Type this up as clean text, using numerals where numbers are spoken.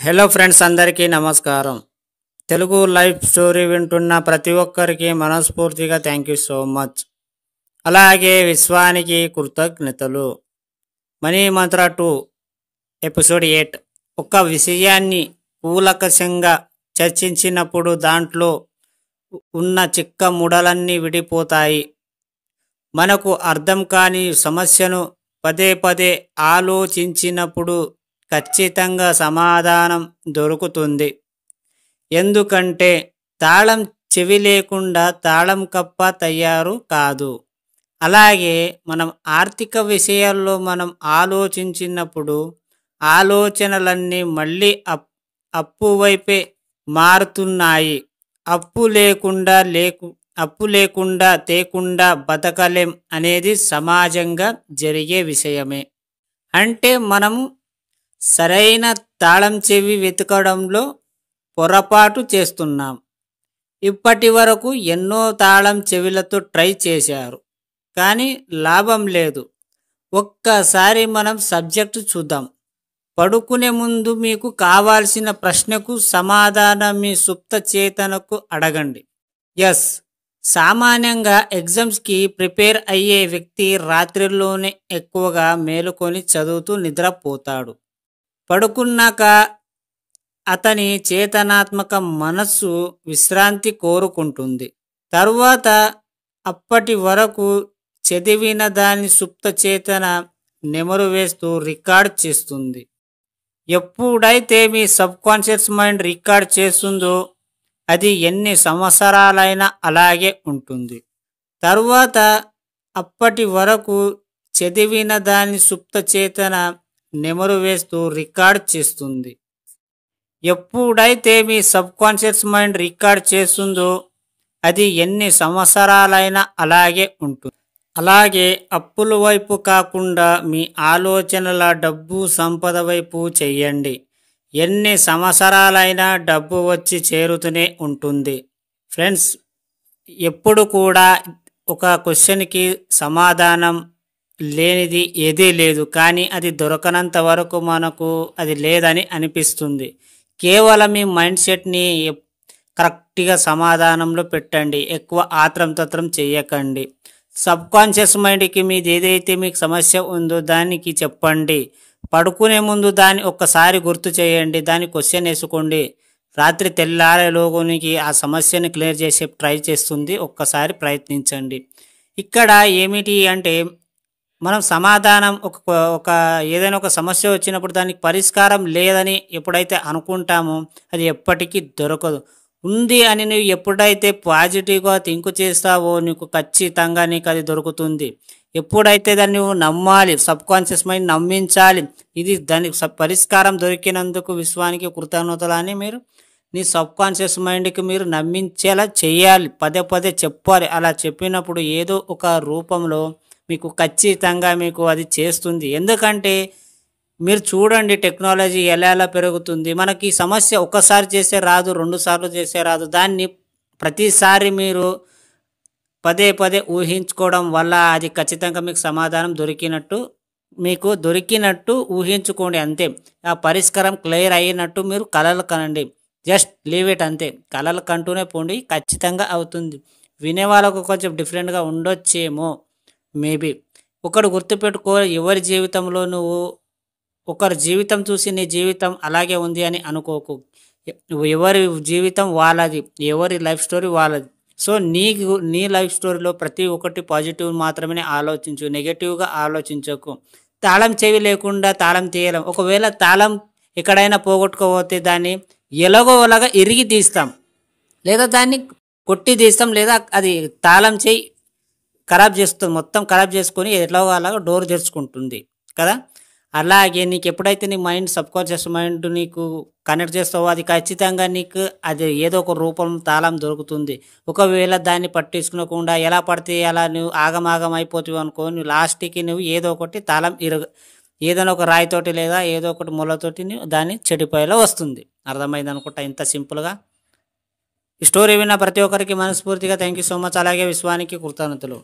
Hello friends, అందరికీ నమస్కారం. Telugu life story వింటున్న ప్రతి ఒక్కరికి మనస్ఫూర్తిగా థ్యాంక్ యూ సో మచ్. అలాగే విశ్వానికి కృతజ్ఞతలు. మనీ మంత్ర 2 ఎపిసోడ్ 8. ఒక విషయాన్ని కూలకషంగా చర్చించినప్పుడు దాంట్లో ఉన్న చిక్క ముడలన్నీ విడిపోతాయి. మనకు అర్థం కాని సమస్యను పదే పదే ఆలోచించినప్పుడు ఖచ్చితంగా సమాధానం దొరుకుతుంది. ఎందుకంటే తాళం చెవి లేకుండా తాళం కప్ప తయారు కాదు. అలాగే మనం ఆర్థిక విషయాల్లో మనం ఆలోచించినప్పుడు ఆలోచనలన్నీ మళ్ళీ అప్పు వైపే మారుతున్నాయి. అప్పు లేకుండా తేకుండా బతకలేం అనేది సమాజంగా జరిగే విషయమే. అంటే మనము సరైన తాళం చెవి వెతకడంలో పొరపాటు చేస్తున్నాం. ఇప్పటి వరకు ఎన్నో తాళం చెవిలతో ట్రై చేశారు, కానీ లాభం లేదు. ఒక్కసారి మనం సబ్జెక్టు చూద్దాం. పడుకునే ముందు మీకు కావాల్సిన ప్రశ్నకు సమాధానం మీ సుప్త చేతనకు అడగండి. ఎస్, సామాన్యంగా ఎగ్జామ్స్కి ప్రిపేర్ అయ్యే వ్యక్తి రాత్రిలోనే ఎక్కువగా మేలుకొని చదువుతూ నిద్రపోతాడు. పడుకున్నాక అతని చేతనాత్మక మనస్సు విశ్రాంతి కోరుకుంటుంది. తరువాత అప్పటి వరకు చదివిన దాని సుప్త చేతన నెమరు వేస్తూ రికార్డ్ చేస్తుంది. ఎప్పుడైతే మీ సబ్ కాన్షియస్ మైండ్ రికార్డ్ చేస్తుందో అది ఎన్ని సంవత్సరాలైనా అలాగే ఉంటుంది. తరువాత అప్పటి వరకు చదివిన దాని సుప్త చేతన నెమరు వేస్తూ రికార్డ్ చేస్తుంది. ఎప్పుడైతే మీ సబ్ కాన్షియస్ మైండ్ రికార్డ్ చేస్తుందో అది ఎన్ని సంవత్సరాలైనా అలాగే ఉంటుంది. అలాగే అప్పుల వైపు కాకుండా మీ ఆలోచనల డబ్బు సంపద వైపు చెయ్యండి. ఎన్ని సంవత్సరాలైనా డబ్బు వచ్చి చేరుతూనే ఉంటుంది. ఫ్రెండ్స్, ఎప్పుడు కూడా ఒక క్వశ్చన్కి సమాధానం లేనిది ఏదీ లేదు, కానీ అది దొరకనంత వరకు మనకు అది లేదని అనిపిస్తుంది. కేవలం మీ మైండ్ సెట్ని కరెక్ట్గా సమాధానంలో పెట్టండి. ఎక్కువ ఆత్రం చేయకండి. సబ్ కాన్షియస్ మైండ్కి మీది ఏదైతే మీకు సమస్య ఉందో దానికి చెప్పండి. పడుకునే ముందు దాన్ని ఒక్కసారి గుర్తు చేయండి. దాన్ని క్వశ్చన్ వేసుకోండి. రాత్రి తెల్లారేలోనికి ఆ సమస్యని క్లియర్ చేసే ట్రై చేస్తుంది. ఒక్కసారి ప్రయత్నించండి. ఇక్కడ ఏమిటి అంటే మనం సమాధానం ఒక ఏదైనా ఒక సమస్య వచ్చినప్పుడు దానికి పరిష్కారం లేదని ఎప్పుడైతే అనుకుంటామో అది ఎప్పటికీ దొరకదు. ఉంది అని నువ్వు ఎప్పుడైతే పాజిటివ్గా థింక్ చేస్తావో నీకు ఖచ్చితంగా నీకు అది దొరుకుతుంది. ఎప్పుడైతే దాన్ని నువ్వు నమ్మాలి, సబ్ కాన్షియస్ మైండ్ నమ్మించాలి. ఇది దానికి పరిష్కారం దొరికినందుకు విశ్వానికి కృతజ్ఞతలు అని మీరు నీ సబ్ కాన్షియస్ మైండ్కి మీరు నమ్మించేలా చేయాలి. పదే చెప్పాలి. అలా చెప్పినప్పుడు ఏదో ఒక రూపంలో మీకు ఖచ్చితంగా మీకు అది చేస్తుంది. ఎందుకంటే మీరు చూడండి టెక్నాలజీ ఎలా పెరుగుతుంది. మనకి సమస్య ఒకసారి చేసే రాదు, 2 సార్లు చేసే రాదు. దాన్ని ప్రతిసారి మీరు పదే ఊహించుకోవడం వల్ల అది ఖచ్చితంగా మీకు సమాధానం దొరికినట్టు ఊహించుకోండి. అంతే. ఆ పరిష్కారం క్లియర్ అయినట్టు మీరు కలలు కనండి. జస్ట్ లీవ్ ఇట్, అంతే. కలలు కంటూనే పోండి, ఖచ్చితంగా అవుతుంది. వినే వాళ్ళకు కొంచెం డిఫరెంట్గా ఉండొచ్చేమో, మేబీ. ఒకడు గుర్తుపెట్టుకో, ఎవరి జీవితంలో నువ్వు ఒకరి జీవితం చూసి నీ జీవితం అలాగే ఉంది అని అనుకోకు. ఎవరి జీవితం వాళ్ళది, ఎవరి లైఫ్ స్టోరీ వాళ్ళది. సో నీ లైఫ్ స్టోరీలో ప్రతి ఒక్కటి పాజిటివ్ మాత్రమే ఆలోచించు, నెగటివ్గా ఆలోచించకు. తాళం చెవి లేకుండా తాళం తీయలేం. ఒకవేళ తాళం ఎక్కడైనా పోగొట్టుకోపోతే దాన్ని ఎలాగోలాగా ఇరిగి తీస్తాం, లేదా దాన్ని కొట్టి తీస్తాం, లేదా అది తాళం చేయి ఖరాబ్ చేస్తుంది. మొత్తం ఖరాబ్ చేసుకొని ఎట్లాగో అలాగా డోర్ తెరుచుకుంటుంది కదా. అలాగే నీకు ఎప్పుడైతే నీ మైండ్ సబ్ కాన్షియస్ మైండ్ నీకు కనెక్ట్ చేస్తావో అది ఖచ్చితంగా నీకు అది ఏదో ఒక రూపం తాళం దొరుకుతుంది. ఒకవేళ దాన్ని పట్టించుకోకుండా ఎలా పడితే అలా నువ్వు ఆగమాగం అయిపోతావు అనుకో, నువ్వు లాస్ట్కి నువ్వు ఏదో ఒకటి తాళం ఏదైనా ఒక రాయితోటి లేదా ఏదో ఒకటి ముళ్ళతోటి నువ్వు దాన్ని చెడిపోయేలా వస్తుంది. అర్థమైంది అనుకుంటా. ఇంత సింపుల్గా ఈ స్టోరీ విన్న ప్రతి ఒక్కరికి మనస్ఫూర్తిగా థ్యాంక్ యూ సో మచ్. అలాగే విశ్వానికి కృతజ్ఞతలు.